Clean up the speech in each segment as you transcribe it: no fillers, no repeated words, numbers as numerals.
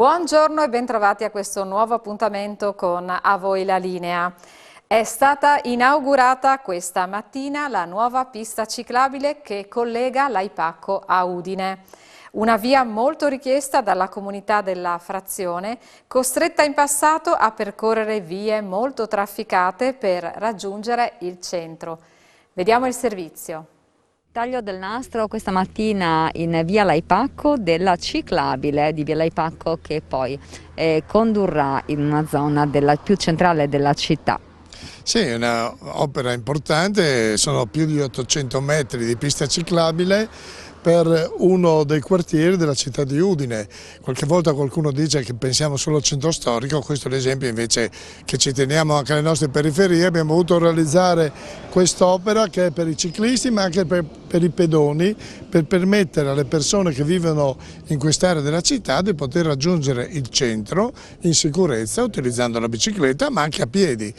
Buongiorno e bentrovati a questo nuovo appuntamento con A Voi la Linea. È stata inaugurata questa mattina la nuova pista ciclabile che collega Laipacco a Udine. Una via molto richiesta dalla comunità della frazione, costretta in passato a percorrere vie molto trafficate per raggiungere il centro. Vediamo il servizio. Taglio del nastro questa mattina in via Laipacco della ciclabile di via Laipacco che poi condurrà in una zona più centrale della città. Sì, è un'opera importante, sono più di 800 metri di pista ciclabile per uno dei quartieri della città di Udine. Qualche volta qualcuno dice che pensiamo solo al centro storico, questo è l'esempio invece che ci teniamo anche alle nostre periferie. Abbiamo voluto realizzare quest'opera che è per i ciclisti ma anche per i pedoni, per permettere alle persone che vivono in quest'area della città di poter raggiungere il centro in sicurezza utilizzando la bicicletta ma anche a piedi.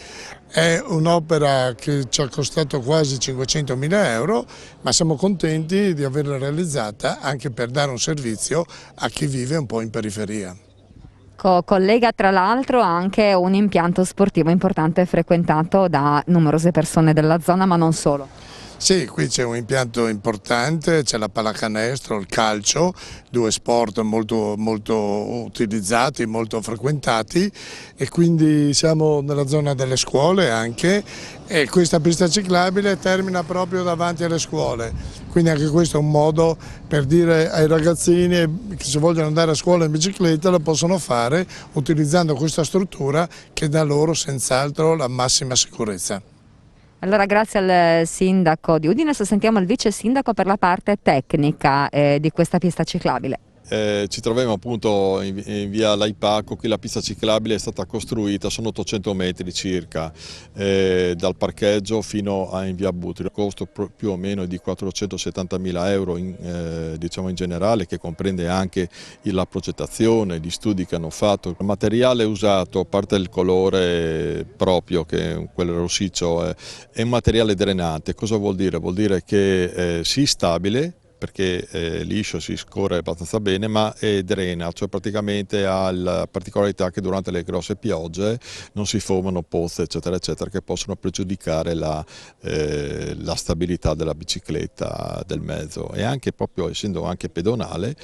È un'opera che ci ha costato quasi 500.000 euro, ma siamo contenti di averla realizzata anche per dare un servizio a chi vive un po' in periferia. Collega tra l'altro anche un impianto sportivo importante frequentato da numerose persone della zona, ma non solo. Sì, qui c'è un impianto importante, c'è la pallacanestro, il calcio, due sport molto utilizzati, molto frequentati e quindi siamo nella zona delle scuole anche e questa pista ciclabile termina proprio davanti alle scuole, quindi anche questo è un modo per dire ai ragazzini che se vogliono andare a scuola in bicicletta lo possono fare utilizzando questa struttura che dà loro senz'altro la massima sicurezza. Allora grazie al sindaco di Udine, adesso sentiamo il vice sindaco per la parte tecnica di questa pista ciclabile. Ci troviamo appunto in via Laipacco, qui la pista ciclabile è stata costruita, sono 800 metri circa, dal parcheggio fino a in via Butri, il costo più o meno è di 470.000 euro diciamo in generale, che comprende anche la progettazione, gli studi che hanno fatto. Il materiale usato, a parte il colore proprio, che è quello rossiccio, è un materiale drenante. Cosa vuol dire? Vuol dire che sì, stabile, perché è liscio, si scorre abbastanza bene, ma drena, cioè praticamente ha la particolarità che durante le grosse piogge non si formano pozze eccetera eccetera che possono pregiudicare la stabilità della bicicletta, del mezzo, e anche proprio essendo anche pedonale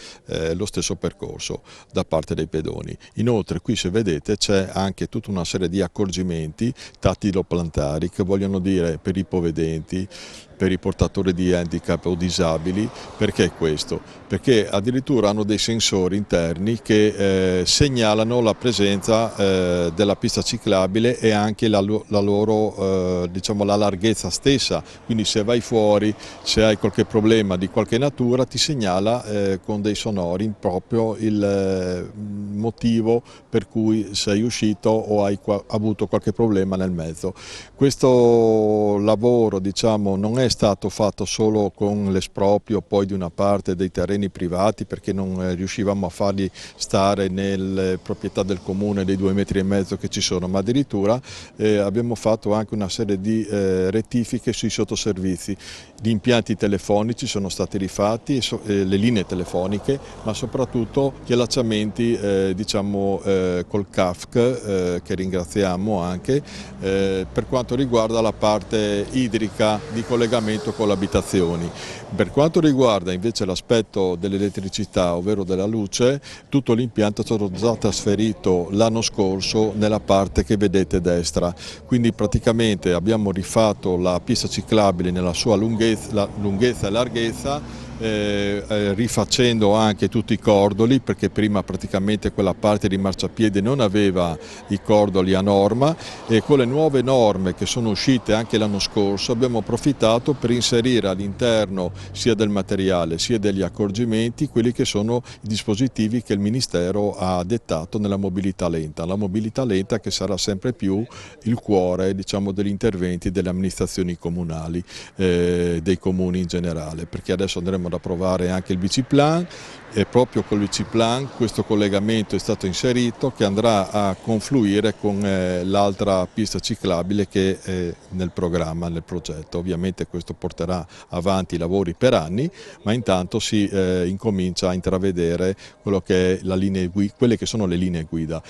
lo stesso percorso da parte dei pedoni. Inoltre qui, se vedete, c'è anche tutta una serie di accorgimenti tattilo-plantari, che vogliono dire per i ipovedenti, per i portatori di handicap o disabili. Perché questo? Perché addirittura hanno dei sensori interni che segnalano la presenza della pista ciclabile e anche la loro diciamo la larghezza stessa, quindi se vai fuori, se hai qualche problema di qualche natura, ti segnala con dei sonori proprio il motivo per cui sei uscito o hai avuto qualche problema nel mezzo. Questo lavoro, diciamo, non è stato fatto solo con l'esproprio poi di una parte dei terreni privati, perché non riuscivamo a farli stare nelle proprietà del comune dei 2,5 metri che ci sono, ma addirittura abbiamo fatto anche una serie di rettifiche sui sottoservizi. Gli impianti telefonici sono stati rifatti, le linee telefoniche, ma soprattutto gli allacciamenti diciamo col CAFC, che ringraziamo anche, per quanto riguarda la parte idrica di collegamento con le abitazioni. Per quanto riguarda invece l'aspetto dell'elettricità, ovvero della luce, tutto l'impianto è stato già trasferito l'anno scorso nella parte che vedete destra, quindi praticamente abbiamo rifatto la pista ciclabile nella sua lunghezza e larghezza, rifacendo anche tutti i cordoli, perché prima praticamente quella parte di marciapiede non aveva i cordoli a norma, e con le nuove norme che sono uscite anche l'anno scorso abbiamo approfittato per inserire all'interno sia del materiale sia degli accorgimenti quelli che sono i dispositivi che il Ministero ha dettato nella mobilità lenta, la mobilità lenta che sarà sempre più il cuore, diciamo, degli interventi delle amministrazioni comunali, dei comuni in generale, perché adesso andremo ad approvare anche il biciplan e proprio col biciplan questo collegamento è stato inserito che andrà a confluire con l'altra pista ciclabile che è nel programma, nel progetto. Ovviamente questo porterà avanti i lavori per anni, ma intanto si incomincia a intravedere quello che è quelle che sono le linee guida.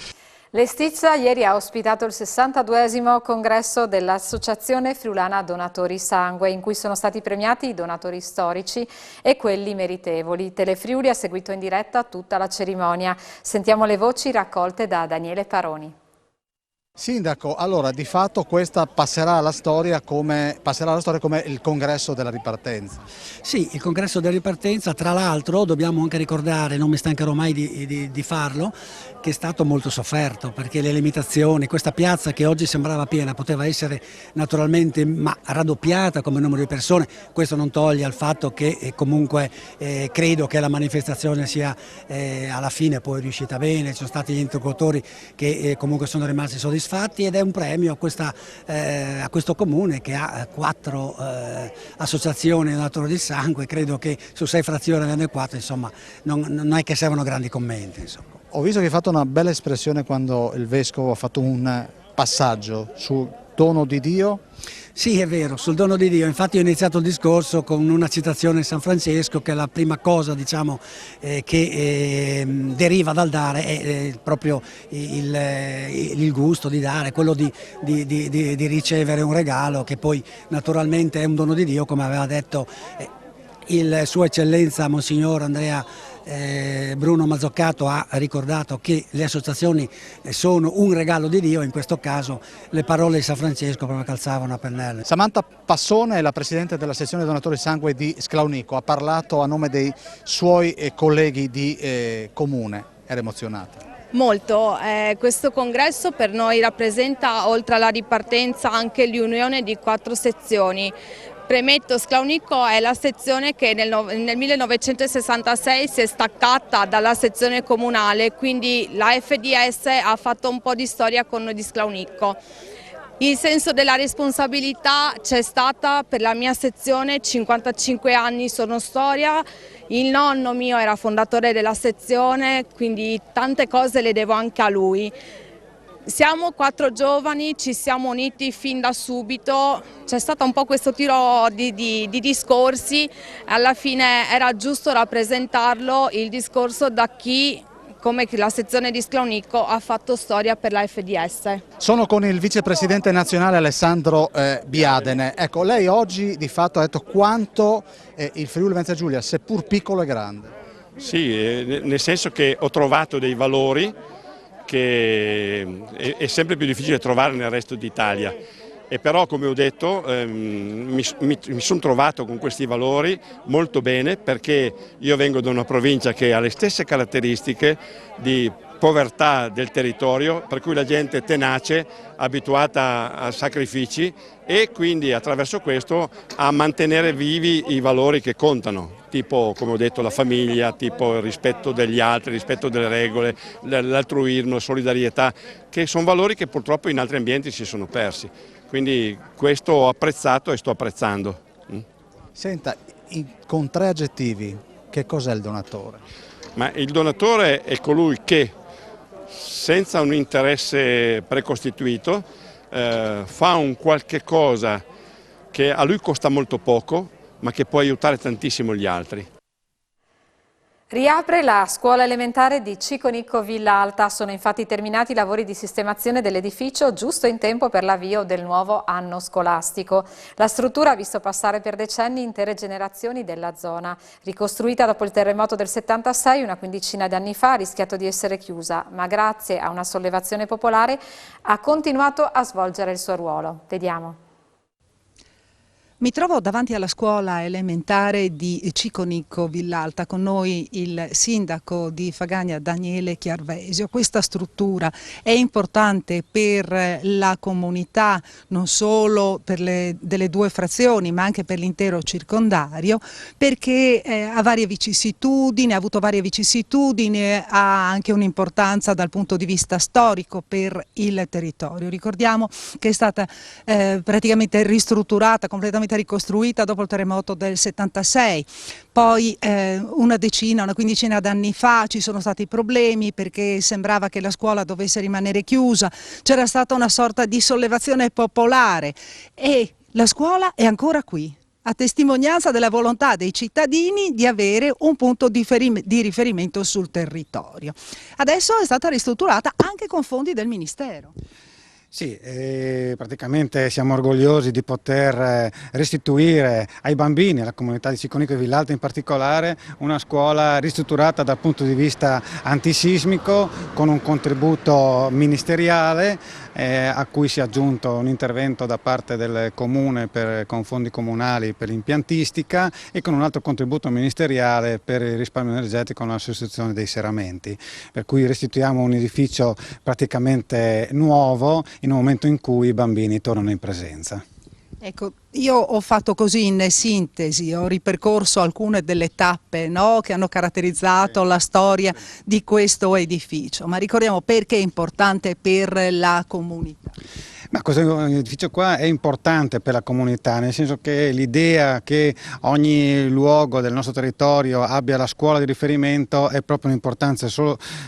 L'Estizza ieri ha ospitato il 62esimo congresso dell'Associazione Friulana Donatori Sangue, in cui sono stati premiati i donatori storici e quelli meritevoli. Telefriuli ha seguito in diretta tutta la cerimonia. Sentiamo le voci raccolte da Daniele Paroni. Sindaco, allora di fatto questa passerà alla storia come il congresso della ripartenza. Sì, il congresso della ripartenza, tra l'altro dobbiamo anche ricordare, non mi stancherò mai di farlo, che è stato molto sofferto perché le limitazioni, questa piazza che oggi sembrava piena poteva essere naturalmente raddoppiata come numero di persone, questo non toglie al fatto che comunque credo che la manifestazione sia alla fine poi riuscita bene, ci sono stati gli interlocutori che comunque sono rimasti soddisfatti ed è un premio a questo comune che ha 4 associazioni donatori di sangue, credo che su 6 frazioni ne hanno 4, insomma non è che servono grandi commenti. Insomma. Ho visto che hai fatto una bella espressione quando il Vescovo ha fatto un passaggio sul dono di Dio. Sì, è vero, sul dono di Dio, infatti ho iniziato il discorso con una citazione di San Francesco che è la prima cosa diciamo, che deriva dal dare è proprio il gusto di dare, quello di ricevere un regalo che poi naturalmente è un dono di Dio, come aveva detto il Sua Eccellenza Monsignor Andrea Bruno Mazzoccato ha ricordato che le associazioni sono un regalo di Dio, in questo caso le parole di San Francesco proprio calzavano a pennello. Samantha Passone, la Presidente della sezione donatori sangue di Sclaunico, ha parlato a nome dei suoi colleghi di comune, era emozionata. Molto, questo congresso per noi rappresenta oltre alla ripartenza anche l'unione di 4 sezioni. Premetto, Sclaunico è la sezione che nel 1966 si è staccata dalla sezione comunale, quindi la FDS ha fatto un po' di storia con noi di Sclaunico. Il senso della responsabilità c'è stata per la mia sezione, 55 anni sono storia, il nonno mio era fondatore della sezione, quindi tante cose le devo anche a lui. Siamo 4 giovani, ci siamo uniti fin da subito, c'è stato un po' questo tiro di discorsi, alla fine era giusto rappresentarlo il discorso da chi, come la sezione di Sclaunico, ha fatto storia per la FDS. Sono con il vicepresidente nazionale Alessandro Biadene. Ecco, lei oggi di fatto ha detto quanto il Friuli Venezia Giulia, seppur piccolo, è grande. Sì, nel senso che ho trovato dei valori che è sempre più difficile trovare nel resto d'Italia e però, come ho detto, mi sono trovato con questi valori molto bene, perché io vengo da una provincia che ha le stesse caratteristiche di povertà del territorio, per cui la gente è tenace, abituata a sacrifici e quindi attraverso questo a mantenere vivi i valori che contano, tipo, come ho detto, la famiglia, tipo il rispetto degli altri, il rispetto delle regole, l'altruismo, la solidarietà, che sono valori che purtroppo in altri ambienti si sono persi. Quindi questo ho apprezzato e sto apprezzando. Senta, con 3 aggettivi, che cos'è il donatore? Ma il donatore è colui che, senza un interesse precostituito, fa un qualche cosa che a lui costa molto poco, ma che può aiutare tantissimo gli altri. Riapre la scuola elementare di Ciconicco Villa Alta. Sono infatti terminati i lavori di sistemazione dell'edificio giusto in tempo per l'avvio del nuovo anno scolastico. La struttura ha visto passare per decenni intere generazioni della zona. Ricostruita dopo il terremoto del 76, una quindicina di anni fa, ha rischiato di essere chiusa, ma grazie a una sollevazione popolare ha continuato a svolgere il suo ruolo. Vediamo. Mi trovo davanti alla scuola elementare di Ciconicco Villalta, con noi il sindaco di Fagagna Daniele Chiarvesio. Questa struttura è importante per la comunità, non solo per delle 2 frazioni ma anche per l'intero circondario, perché ha varie vicissitudini, ha avuto varie vicissitudini, ha anche un'importanza dal punto di vista storico per il territorio. Ricordiamo che è stata praticamente ristrutturata, completamente completamente ricostruita dopo il terremoto del 76, poi una quindicina d'anni fa ci sono stati problemi perché sembrava che la scuola dovesse rimanere chiusa, c'era stata una sorta di sollevazione popolare e la scuola è ancora qui, a testimonianza della volontà dei cittadini di avere un punto di riferimento sul territorio. Adesso è stata ristrutturata anche con fondi del Ministero. Sì, praticamente siamo orgogliosi di poter restituire ai bambini, alla comunità di Ciconico e Villalta in particolare, una scuola ristrutturata dal punto di vista antisismico con un contributo ministeriale a cui si è aggiunto un intervento da parte del Comune con fondi comunali per l'impiantistica e con un altro contributo ministeriale per il risparmio energetico con la sostituzione dei serramenti. Per cui restituiamo un edificio praticamente nuovo in un momento in cui i bambini tornano in presenza. Ecco, io ho fatto così in sintesi, ho ripercorso alcune delle tappe, no, che hanno caratterizzato la storia di questo edificio, ma ricordiamo perché è importante per la comunità. Ma questo edificio qua è importante per la comunità, nel senso che l'idea che ogni luogo del nostro territorio abbia la scuola di riferimento è proprio un'importanza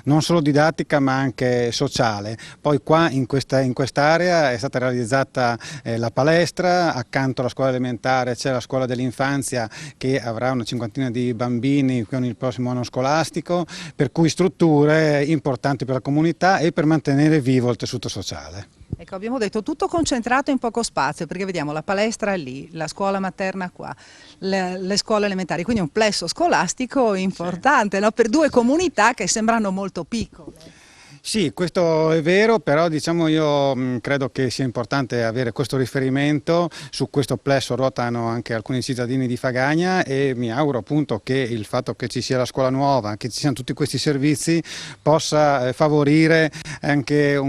non solo didattica ma anche sociale. Poi qua in quest'area è stata realizzata la palestra, accanto alla scuola elementare c'è la scuola dell'infanzia che avrà una cinquantina di bambini con il prossimo anno scolastico, per cui strutture importanti per la comunità e per mantenere vivo il tessuto sociale. Ecco, abbiamo detto tutto concentrato in poco spazio, perché vediamo la palestra lì, la scuola materna qua, le scuole elementari, quindi un plesso scolastico importante, no? Per due comunità che sembrano molto piccole. Sì, questo è vero, però diciamo io credo che sia importante avere questo riferimento. Su questo plesso ruotano anche alcuni cittadini di Fagagna e mi auguro appunto che il fatto che ci sia la scuola nuova, che ci siano tutti questi servizi possa favorire anche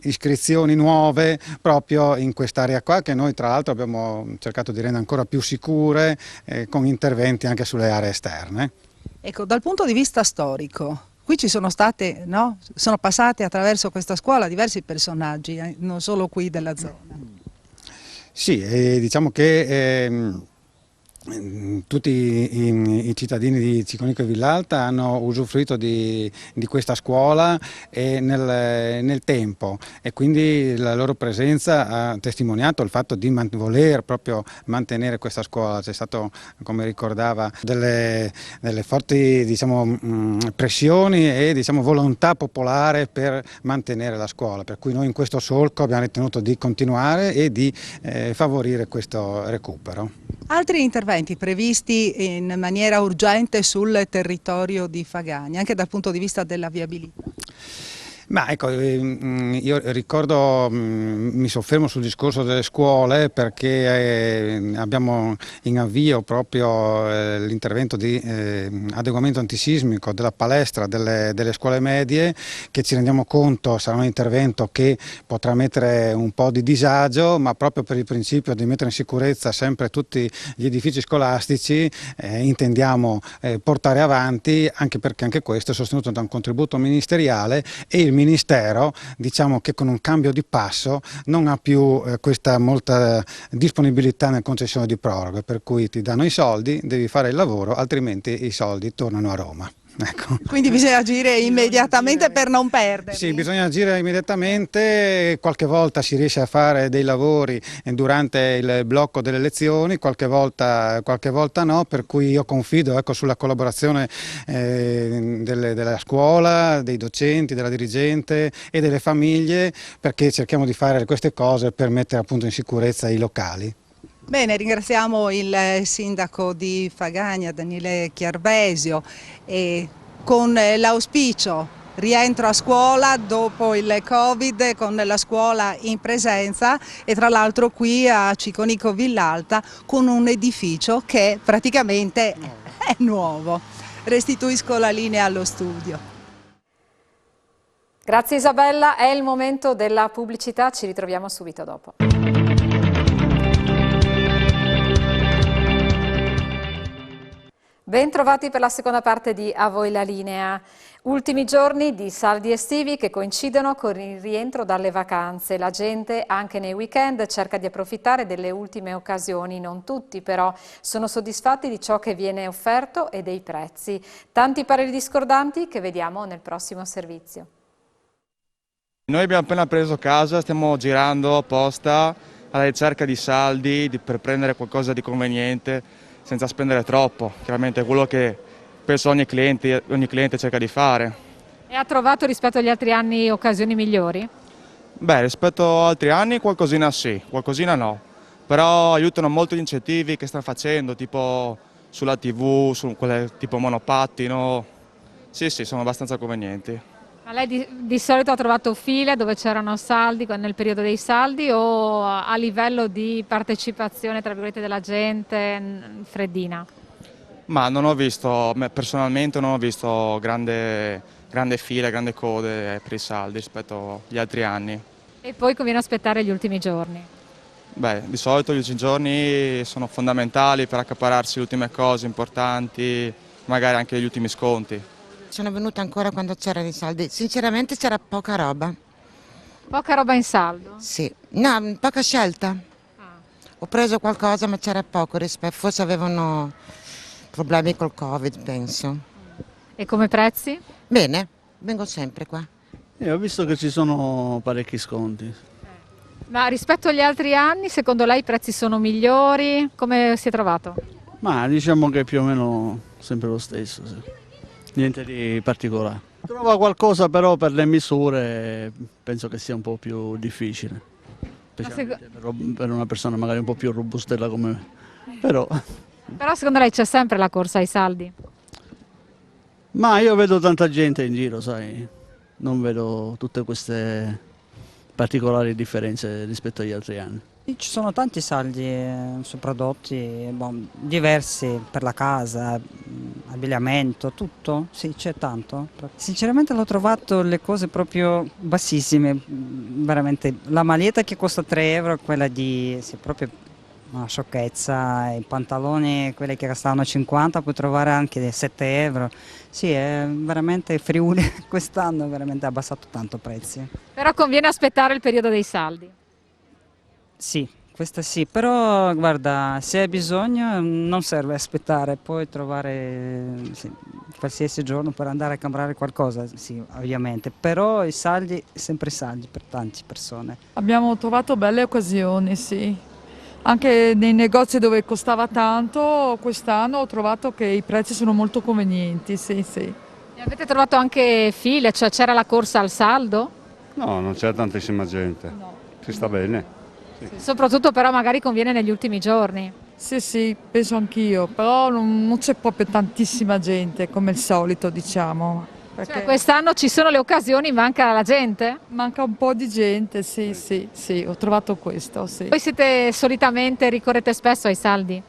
iscrizioni nuove proprio in quest'area qua, che noi tra l'altro abbiamo cercato di rendere ancora più sicure con interventi anche sulle aree esterne. Ecco, dal punto di vista storico, qui ci sono state, no? Sono passati attraverso questa scuola diversi personaggi, non solo qui della zona. Sì, diciamo che tutti i cittadini di Ciconico e Villalta hanno usufruito di questa scuola nel tempo e quindi la loro presenza ha testimoniato il fatto di voler proprio mantenere questa scuola. C'è stato, come ricordava, delle forti pressioni e volontà popolare per mantenere la scuola, per cui noi in questo solco abbiamo ritenuto di continuare e di favorire questo recupero. Altri interventi previsti in maniera urgente sul territorio di Fagagna, anche dal punto di vista della viabilità? Ma ecco, io ricordo, mi soffermo sul discorso delle scuole perché abbiamo in avvio proprio l'intervento di adeguamento antisismico della palestra delle scuole medie, che ci rendiamo conto sarà un intervento che potrà mettere un po' di disagio, ma proprio per il principio di mettere in sicurezza sempre tutti gli edifici scolastici intendiamo portare avanti, anche perché anche questo è sostenuto da un contributo ministeriale e il Ministero, diciamo che con un cambio di passo non ha più questa molta disponibilità nel concessione di proroghe, per cui ti danno i soldi, devi fare il lavoro, altrimenti i soldi tornano a Roma. Ecco. Quindi bisogna agire immediatamente per non perderli. Sì, bisogna agire immediatamente, qualche volta si riesce a fare dei lavori durante il blocco delle lezioni, qualche volta no, per cui io confido sulla collaborazione della scuola, dei docenti, della dirigente e delle famiglie, perché cerchiamo di fare queste cose per mettere appunto in sicurezza i locali. Bene, ringraziamo il sindaco di Fagagna, Daniele Chiarvesio, e con l'auspicio rientro a scuola dopo il Covid con la scuola in presenza e tra l'altro qui a Ciconico Villalta con un edificio che praticamente è nuovo. Restituisco la linea allo studio. Grazie Isabella, è il momento della pubblicità, ci ritroviamo subito dopo. Ben trovati per la seconda parte di A voi la linea. Ultimi giorni di saldi estivi che coincidono con il rientro dalle vacanze. La gente anche nei weekend cerca di approfittare delle ultime occasioni. Non tutti però sono soddisfatti di ciò che viene offerto e dei prezzi. Tanti pareri discordanti che vediamo nel prossimo servizio. Noi abbiamo appena preso casa, stiamo girando apposta alla ricerca di saldi per prendere qualcosa di conveniente senza spendere troppo. Chiaramente è quello che penso ogni cliente cerca di fare. E ha trovato rispetto agli altri anni occasioni migliori? Beh, rispetto ad altri anni qualcosina sì, qualcosina no, però aiutano molto gli incentivi che stanno facendo, tipo sulla TV, su quelle tipo monopattino. Sì, sono abbastanza convenienti. Ma lei di solito ha trovato file dove c'erano saldi nel periodo dei saldi o a livello di partecipazione tra virgolette della gente freddina? Ma personalmente non ho visto grande fila, grande code per i saldi rispetto agli altri anni. E poi conviene aspettare gli ultimi giorni? Beh, di solito gli ultimi giorni sono fondamentali per accaparrarsi le ultime cose importanti, magari anche gli ultimi sconti. Sono venuta ancora quando c'erano i saldi, sinceramente c'era poca roba. Poca roba in saldo? Sì, no, poca scelta. Ho preso qualcosa ma c'era poco, forse avevano problemi col Covid, penso. E come prezzi? Bene, vengo sempre qua. Ho visto che ci sono parecchi sconti. Ma rispetto agli altri anni, secondo lei i prezzi sono migliori? Come si è trovato? Ma diciamo che più o meno sempre lo stesso, sì. Niente di particolare. Trova qualcosa però per le misure penso che sia un po' più difficile, specialmente per una persona magari un po' più robustella come me. Però secondo lei c'è sempre la corsa ai saldi? ma io vedo tanta gente in giro, sai, non vedo tutte queste particolari differenze rispetto agli altri anni. Ci sono tanti saldi su prodotti diversi per la casa, abbigliamento, tutto, sì, c'è tanto. Sinceramente l'ho trovato le cose proprio bassissime, veramente. La maglietta che costa 3 euro, quella sì, proprio una sciocchezza, i pantaloni, quelli che costavano 50, puoi trovare anche 7 euro. Sì, è veramente Friuli quest'anno veramente ha abbassato tanto i prezzi. Però conviene aspettare il periodo dei saldi. Sì, questa sì, però guarda, se hai bisogno non serve aspettare, puoi trovare qualsiasi giorno per andare a comprare qualcosa, sì, ovviamente, però i saldi, sempre saldi per tante persone. Abbiamo trovato belle occasioni, sì. Anche nei negozi dove costava tanto, quest'anno ho trovato che i prezzi sono molto convenienti, sì. E avete trovato anche file, cioè c'era la corsa al saldo? No, non c'è tantissima gente, si sta bene. Sì. Soprattutto però magari conviene negli ultimi giorni. Sì, penso anch'io, però non c'è proprio tantissima gente come il solito, diciamo. Cioè, quest'anno ci sono le occasioni, manca la gente? Manca un po' di gente, sì, ho trovato questo, sì. Voi ricorrete spesso ai saldi?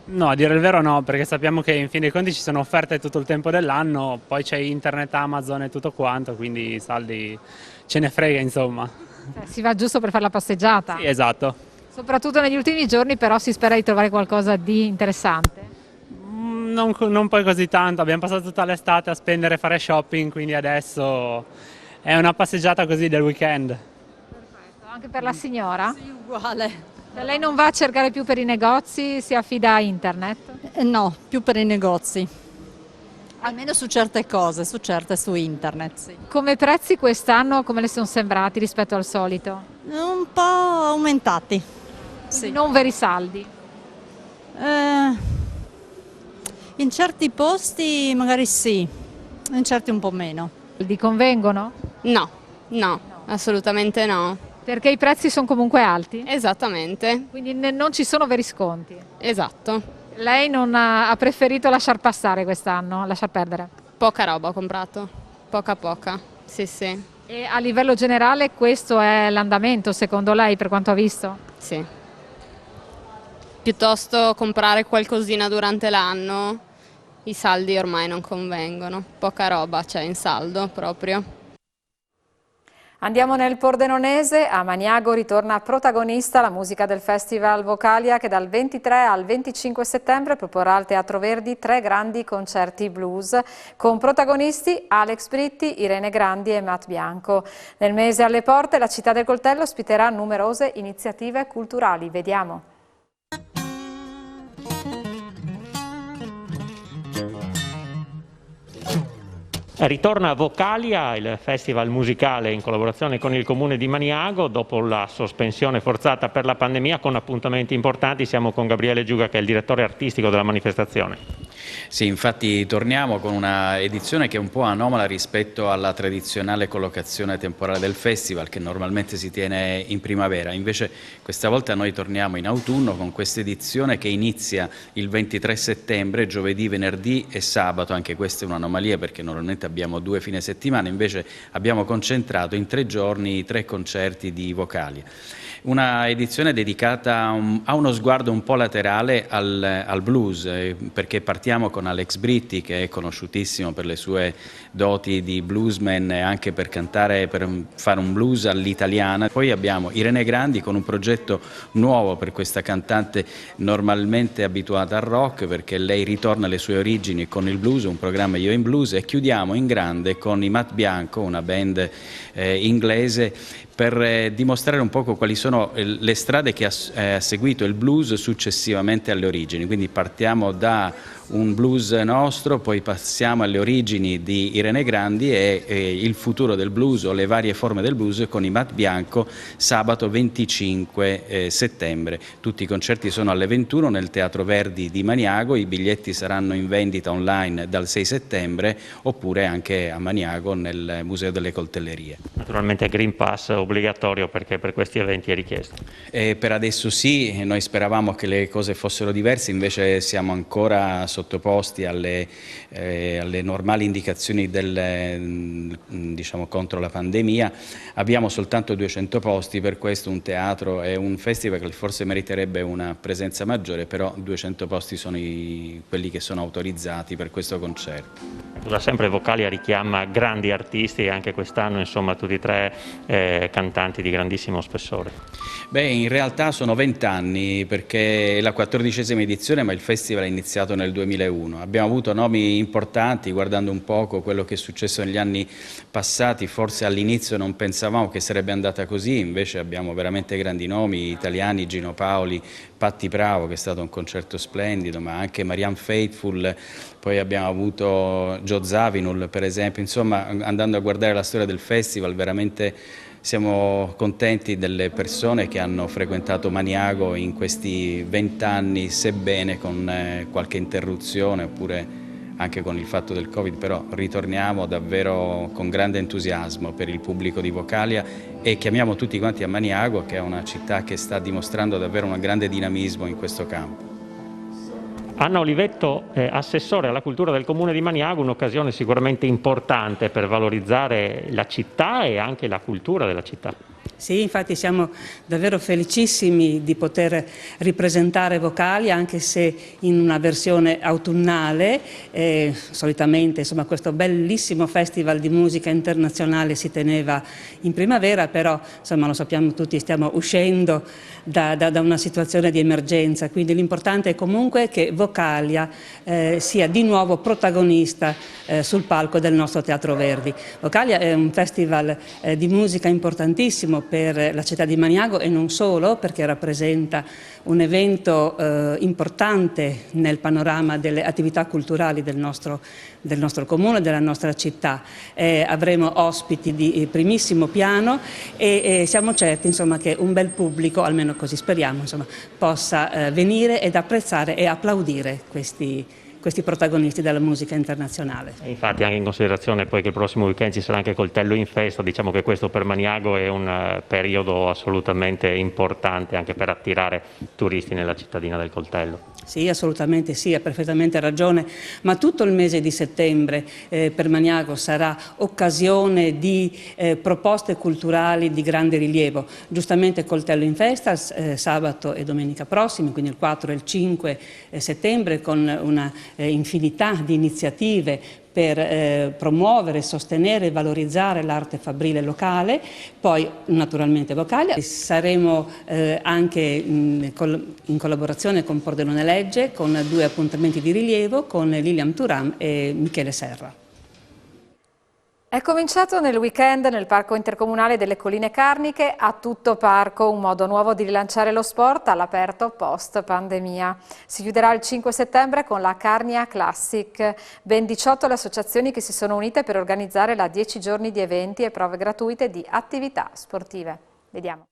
No, a dire il vero no, perché sappiamo che in fin dei conti ci sono offerte tutto il tempo dell'anno, poi c'è internet, Amazon e tutto quanto, quindi i saldi ce ne frega, insomma. Si va giusto per fare la passeggiata? Sì, esatto. Soprattutto negli ultimi giorni però si spera di trovare qualcosa di interessante. Non poi così tanto, abbiamo passato tutta l'estate a spendere e fare shopping, quindi adesso è una passeggiata così del weekend. Perfetto, anche per la signora? Sì, uguale. Se lei non va a cercare più per i negozi, si affida a internet? No, più per i negozi. Almeno su certe cose, su internet, sì. Come prezzi quest'anno, come le sono sembrati rispetto al solito? Un po' aumentati. Sì. Non veri saldi? In certi posti magari sì, in certi un po' meno. Li convengono? No, assolutamente no. Perché i prezzi sono comunque alti? Esattamente. Quindi non ci sono veri sconti? Esatto. Lei non ha preferito lasciar passare quest'anno, lasciar perdere? Poca roba ho comprato, poca, sì. E a livello generale questo è l'andamento secondo lei per quanto ha visto? Sì. Piuttosto comprare qualcosina durante l'anno, i saldi ormai non convengono, poca roba c'è in saldo proprio. Andiamo nel Pordenonese, a Maniago ritorna protagonista la musica del Festival Vocalia che dal 23 al 25 settembre proporrà al Teatro Verdi 3 grandi concerti blues con protagonisti Alex Britti, Irene Grandi e Matt Bianco. Nel mese alle porte la città del Coltello ospiterà numerose iniziative culturali. Vediamo. Ritorna Vocalia, il festival musicale in collaborazione con il Comune di Maniago, dopo la sospensione forzata per la pandemia con appuntamenti importanti. Siamo con Gabriele Giuga che è il direttore artistico della manifestazione. Sì, infatti torniamo con una edizione che è un po' anomala rispetto alla tradizionale collocazione temporale del festival che normalmente si tiene in primavera. Invece questa volta noi torniamo in autunno con questa edizione che inizia il 23 settembre, giovedì, venerdì e sabato. Anche questa è un'anomalia perché normalmente abbiamo 2 fine settimana, invece abbiamo concentrato in 3 giorni 3 concerti di Vocalia. Una edizione dedicata a uno sguardo un po' laterale al blues, perché partiamo con Alex Britti, che è conosciutissimo per le sue doti di bluesman e anche per cantare, per fare un blues all'italiana. Poi abbiamo Irene Grandi con un progetto nuovo per questa cantante normalmente abituata al rock, perché lei ritorna alle sue origini con il blues, un programma Io in Blues, e chiudiamo in grande con i Matt Bianco, una band inglese, per dimostrare un poco quali sono le strade che ha seguito il blues successivamente alle origini. Quindi partiamo da un blues nostro, poi passiamo alle origini di Irene Grandi e il futuro del blues o le varie forme del blues con i Matt Bianco sabato 25 settembre. Tutti i concerti sono alle 21 nel Teatro Verdi di Maniago, i biglietti saranno in vendita online dal 6 settembre oppure anche a Maniago nel Museo delle Coltellerie. Naturalmente Green Pass obbligatorio perché per questi eventi è richiesto. Per adesso sì, noi speravamo che le cose fossero diverse, invece siamo ancora sottoposti alle normali indicazioni diciamo, contro la pandemia. Abbiamo soltanto 200 posti, per questo un teatro e un festival che forse meriterebbe una presenza maggiore, però 200 posti sono quelli che sono autorizzati per questo concerto. Da sempre Vocalia richiama grandi artisti e anche quest'anno insomma tutti e 3 cantanti di grandissimo spessore. Beh, in realtà sono 20 anni perché è la 14ª edizione, ma il festival è iniziato nel 2001. Abbiamo avuto nomi importanti, guardando un poco quello che è successo negli anni passati, forse all'inizio non pensavamo che sarebbe andata così, invece abbiamo veramente grandi nomi italiani, Gino Paoli, Patti Bravo che è stato un concerto splendido, ma anche Marianne Faithfull, poi abbiamo avuto Joe Zawinul per esempio. Insomma, andando a guardare la storia del festival veramente siamo contenti delle persone che hanno frequentato Maniago in questi 20 anni, sebbene con qualche interruzione oppure anche con il fatto del Covid, però ritorniamo davvero con grande entusiasmo per il pubblico di Vocalia e chiamiamo tutti quanti a Maniago, che è una città che sta dimostrando davvero un grande dinamismo in questo campo. Anna Olivetto, assessore alla cultura del Comune di Maniago, un'occasione sicuramente importante per valorizzare la città e anche la cultura della città. Sì, infatti siamo davvero felicissimi di poter ripresentare Vocalia, anche se in una versione autunnale. Solitamente insomma, questo bellissimo festival di musica internazionale si teneva in primavera, però insomma, lo sappiamo tutti, stiamo uscendo da una situazione di emergenza, quindi l'importante è comunque che Vocalia sia di nuovo protagonista sul palco del nostro Teatro Verdi. Vocalia è un festival di musica importantissimo per la città di Maniago e non solo, perché rappresenta un evento importante nel panorama delle attività culturali del nostro comune, della nostra città. Avremo ospiti di primissimo piano e siamo certi insomma, che un bel pubblico, almeno così speriamo, insomma, possa venire ed apprezzare e applaudire questi protagonisti della musica internazionale. E infatti anche in considerazione poi che il prossimo weekend ci sarà anche Coltello in festa, diciamo che questo per Maniago è un periodo assolutamente importante anche per attirare turisti nella cittadina del Coltello. Sì, assolutamente sì, ha perfettamente ragione, ma tutto il mese di settembre per Maniago sarà occasione di proposte culturali di grande rilievo. Giustamente Coltello in festa sabato e domenica prossimi, quindi il 4 e il 5 settembre, con una infinità di iniziative per promuovere, sostenere e valorizzare l'arte fabbrile locale, poi naturalmente vocale. Saremo anche in collaborazione con Pordenone Legge con 2 appuntamenti di rilievo con Lilian Thuram e Michele Serra. È cominciato nel weekend nel Parco Intercomunale delle Colline Carniche A Tutto Parco, un modo nuovo di rilanciare lo sport all'aperto post pandemia. Si chiuderà il 5 settembre con la Carnia Classic. Ben 18 le associazioni che si sono unite per organizzare la 10 giorni di eventi e prove gratuite di attività sportive. Vediamo.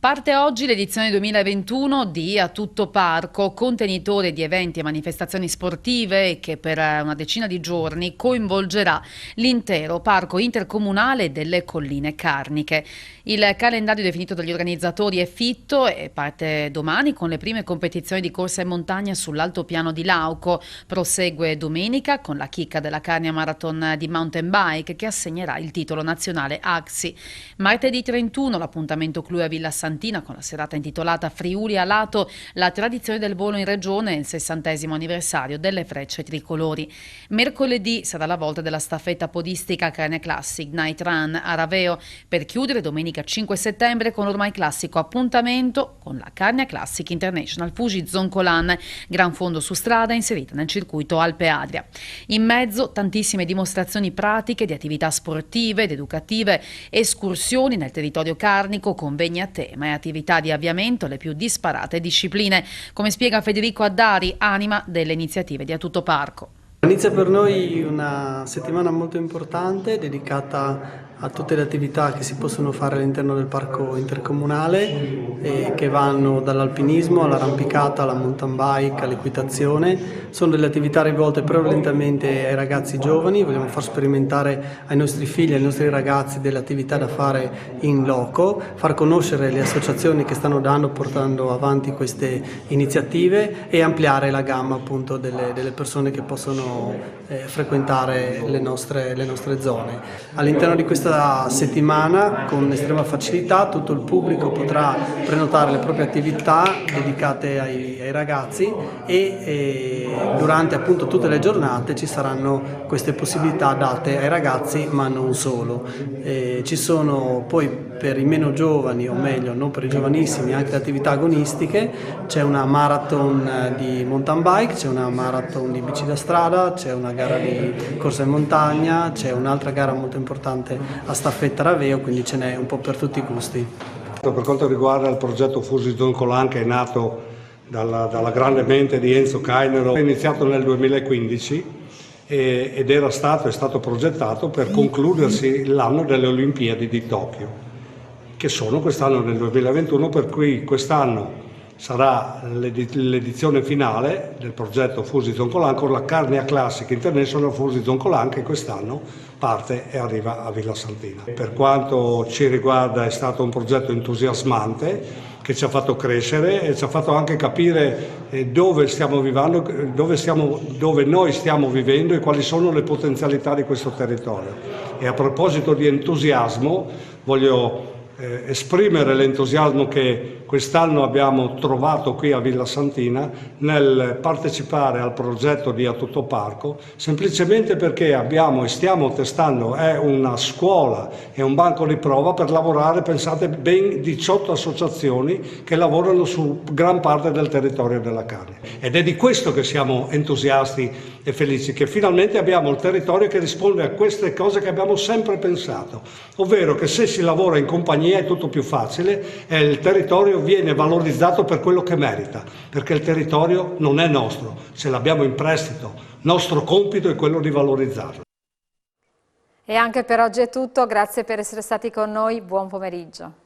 Parte oggi l'edizione 2021 di A Tutto Parco, contenitore di eventi e manifestazioni sportive che per una decina di giorni coinvolgerà l'intero Parco Intercomunale delle Colline Carniche. Il calendario definito dagli organizzatori è fitto e parte domani con le prime competizioni di corsa in montagna sull'altopiano di Lauco. Prosegue domenica con la chicca della Carnia Marathon di mountain bike che assegnerà il titolo nazionale AXI. Martedì 31 l'appuntamento clou a Villa Santina con la serata intitolata Friuli a Lato, la tradizione del volo in regione e il 60° anniversario delle frecce tricolori. Mercoledì sarà la volta della staffetta podistica Carnia Classic Night Run a Raveo, per chiudere domenica 5 settembre con l'ormai classico appuntamento con la Carnia Classic International Fuji Zoncolan, gran fondo su strada inserita nel circuito Alpe Adria. In mezzo tantissime dimostrazioni pratiche di attività sportive ed educative, escursioni nel territorio carnico, convegni a tema e attività di avviamento alle più disparate discipline, come spiega Federico Addari, anima delle iniziative di A Tutto Parco. Inizia per noi una settimana molto importante dedicata a tutte le attività che si possono fare all'interno del parco intercomunale che vanno dall'alpinismo all'arrampicata, alla mountain bike, all'equitazione. Sono delle attività rivolte prevalentemente ai ragazzi giovani, vogliamo far sperimentare ai nostri figli, ai nostri ragazzi delle attività da fare in loco, far conoscere le associazioni che stanno portando avanti queste iniziative e ampliare la gamma appunto delle persone che possono frequentare le nostre zone. All'interno di questa settimana con estrema facilità tutto il pubblico potrà prenotare le proprie attività dedicate ai ragazzi e durante appunto tutte le giornate ci saranno queste possibilità date ai ragazzi, ma non solo. Ci sono poi per i meno giovani, o meglio non per i giovanissimi, anche le attività agonistiche. C'è una marathon di mountain bike, c'è una marathon di bici da strada, c'è una gara di corsa in montagna, c'è un'altra gara molto importante a staffetta Raveo, quindi ce n'è un po' per tutti i gusti. Per quanto riguarda il progetto Fuji Zoncolan, che è nato dalla grande mente di Enzo Cainero, è iniziato nel 2015 ed è stato progettato per concludersi l'anno delle Olimpiadi di Tokyo, che sono quest'anno nel 2021, per cui quest'anno sarà l'edizione finale del progetto Fuji Zoncolan con la Carnia Classic International Fuji Zoncolan, che quest'anno parte e arriva a Villa Santina. Per quanto ci riguarda è stato un progetto entusiasmante che ci ha fatto crescere e ci ha fatto anche capire dove stiamo vivendo, dove noi stiamo vivendo e quali sono le potenzialità di questo territorio. E a proposito di entusiasmo voglio esprimere l'entusiasmo che quest'anno abbiamo trovato qui a Villa Santina nel partecipare al progetto di A Tutto Parco, semplicemente perché abbiamo e stiamo testando, è una scuola e un banco di prova per lavorare, pensate, ben 18 associazioni che lavorano su gran parte del territorio della Carnia. Ed è di questo che siamo entusiasti e felici, che finalmente abbiamo il territorio che risponde a queste cose che abbiamo sempre pensato, ovvero che se si lavora in compagnia è tutto più facile e il territorio viene valorizzato per quello che merita, perché il territorio non è nostro, ce l'abbiamo in prestito, nostro compito è quello di valorizzarlo. E anche per oggi è tutto, grazie per essere stati con noi, buon pomeriggio.